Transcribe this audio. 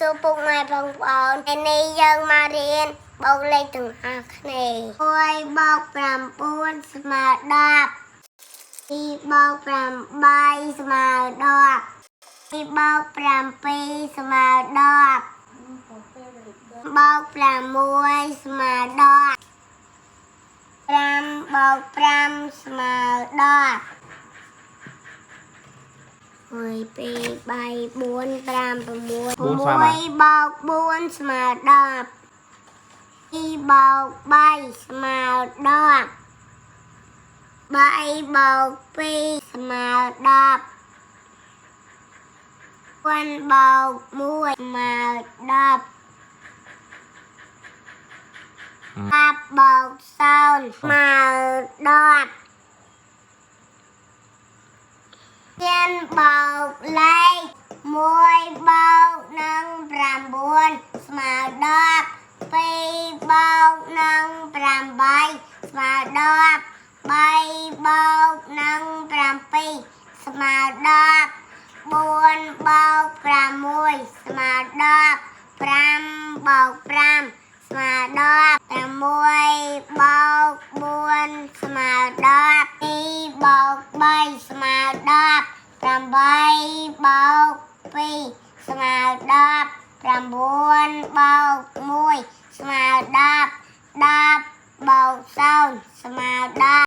សួរពុកម៉ែបងប្អូនថ្ងៃនេះយើងមករៀនបូកលេខទាំងអស់គ្នា1បូក9ស្មើ10 2បូក8ស្មើ10 2បូក7ស្មើ10បូក6ស្មើ10 5បូក5ស្មើ10 1 2 3 4 5 6 6បូក4ស្មើ10 2បូក3ស្មើ10 3បូក2ស្មើ10 4បូក1ស្មើ10 10បូក0ស្មើ10ទៀនបូកលេខ1បូកនឹង9ស្មើ10 2បូកនឹង8ស្មើ10 3បូកនឹង7ស្មើ10 4បូក6ស្មើ10 5បូក5ស្មើ10 6បូក4ស្មើ10 2បូក3ស្មើ10 8បូក2ស្មើ10 9បូក1ស្មើ10 10បូក0ស្មើ10